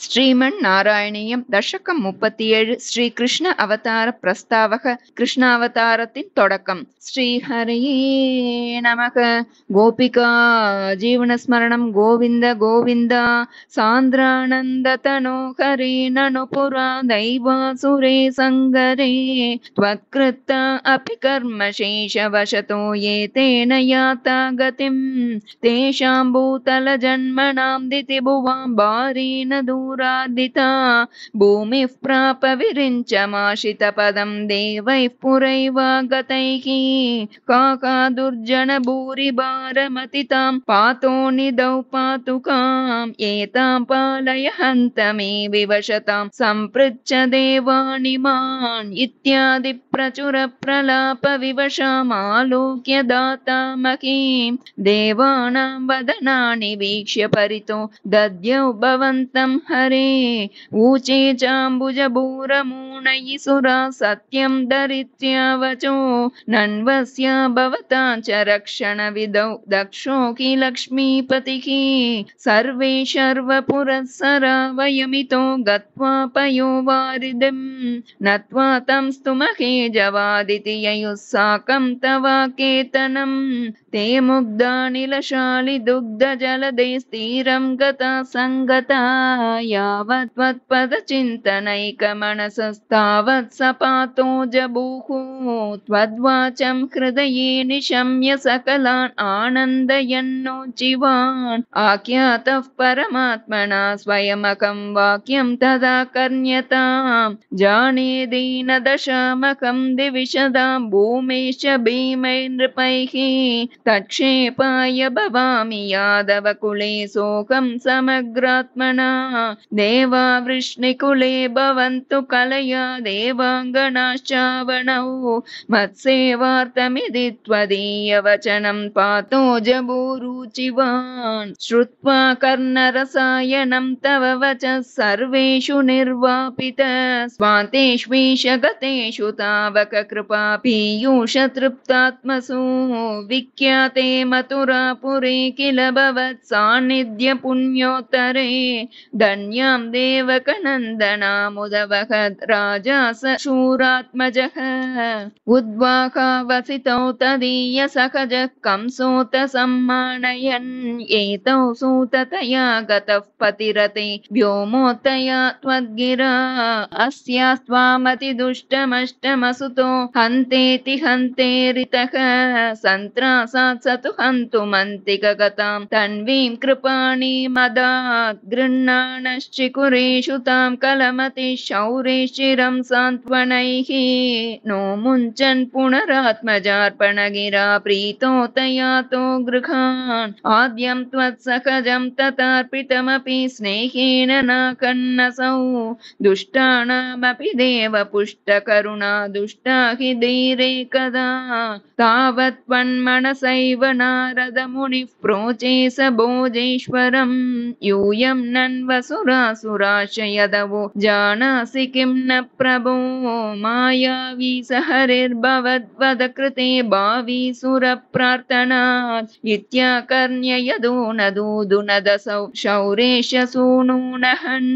ஸ்ரீமன்னாராயணியம் தசகம் 37 ஸ்ரீ கிருஷ்ண அவதார பிரஸ்தாவக கிருஷ்ணாவதாரத்தின் தொடக்கம். ஸ்ரீஹரயே நமக. கோபிகா ஜீவனஸ்மரணம் கோவிந்த கோவிந்தா. சாந்திரானந்த தனோஹரே நனு புரா दैवासुरे சங்கரே त्वत्कृत अपि कर्म शेषवशतो ये तेन याता गतिं तेषां भूतलजन्मनां दितिभुवां भारेण दूरादिता भूमिः प्राप विरिञ्चमाशितपदं देवैः पुरैव गतैः काकादुर्जन भूरिभारमतितां पातो निधौ पातुकाम् एतां पालय हन्त मे विवशतां सम्पृच्छ देवानि मान् इत्यादि प्रचुर प्रलाप विवशमालोक्य दाता महीं देवानां वदनानि वीक्ष्य परितो दद्यौ भवन्तं हरे ऊचे चाम्बुजभूरमूनयि सुरा सत्यं धरित्र्यावचो नन्वस्य भवतां च रक्षणविदौ दक्षो हि लक्ष्मीपतिः सर्वे शर्वपुरःसरा वयमितो गत्वा पयोवारिधिं नत्वा तं स्तुमहे जवादिति ययुः साकं तवाकेतनं ते मुग्धानिलशालि दुग्धजलदे स्थिरं गता सङ्गता यावत् त्वत्पदचिन्तनैकमनसस्तावत् सपातो जबुः त्वद्वाचं हृदये निशम्य सकलान् आनन्दयन्नोज्जीवान् आख्यातः परमात्मना स्वयमकं वाक्यं तदा कर्ण्यतां जाने दीनदशामकं दिविशदां भूमेश्च भीमैर्नृपैः तत्क्षेपाय भवामि यादवकुले सोऽहं समग्रात्मना देवा वृष्णिकुले भवन्तु कलया देवाङ्गनाश्चावणौ मत्सेवार्थमिति त्वदीयवचनं पातो जबूरुचिवान् श्रुत्वा कर्णरसायनं तव वचः सर्वेषु निर्वापित स्वान्तेष्वीश गतेषु तावक कृपा पीयूष तृप्तात्मसु विख्याते मथुरापुरे किल भवत् सान्निध्य पुण्योत्तरे धन्यां देवकनन्दनामुदवहत् राजा स शूरात्मजः उद्वाहावसितौ तदीय सहजः कंसोत सम्मानयन् एतौ सूततया गतः पतिरते व्योमोत्तया त्वद्गिरा अस्यास्त्वामतिदुष्टमष्टमसुतो हन्तेति हन्तेरितः सन्त्रासात् स तु हन्तुमन्तिकगतां तन्वीं कृपाणीमदात् गृह्णानश्चिकुरेषु तां कलमति शौरेश्चिरं सान्त्वनैः नो मुञ्चन् पुनरात्मजार्पणगिरा प्रीतो तयातो गृहान् आद्यं त्वत्सहजं तथार्पितमपि स्नेहेन नाकन्नसौ दुष्टानामपि देवपुष्टकरुणा दुष्टा हि धीरे कदा तावत् त्वन्मनसैव नारदमुनिः प्रोचे स भोजेश्वरं यूयं नन्वसुरासुराशयदवो जानासि किं न प्रभो मायावी स हरिर्भवद्वद कृते भावी सुरप्रार्थनात् इत्याकर्ण्य यदो न दूदु न दसौ शौरेश सूनूनहन्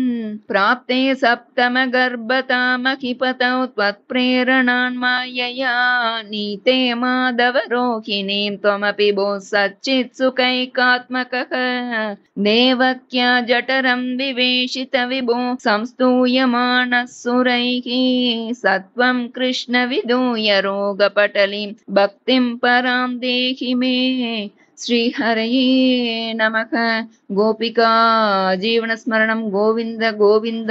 प्राप्ते सप्तमगर्भतामहिपतौ त्वत्प्रेरणान् मायया नीते माधवरोहिणीं त्वमपि भो सच्चित्सुखैकात्मकः देवक्या जठरं विवेशित विभो संस्तूयमानः सुरैः सत्वं कृष्ण विदूय रोगपटलीं भक्तिं परां देहि मे श्रीहरये नमः. गोपिका जीवनस्मरणं गोविन्द गोविन्द.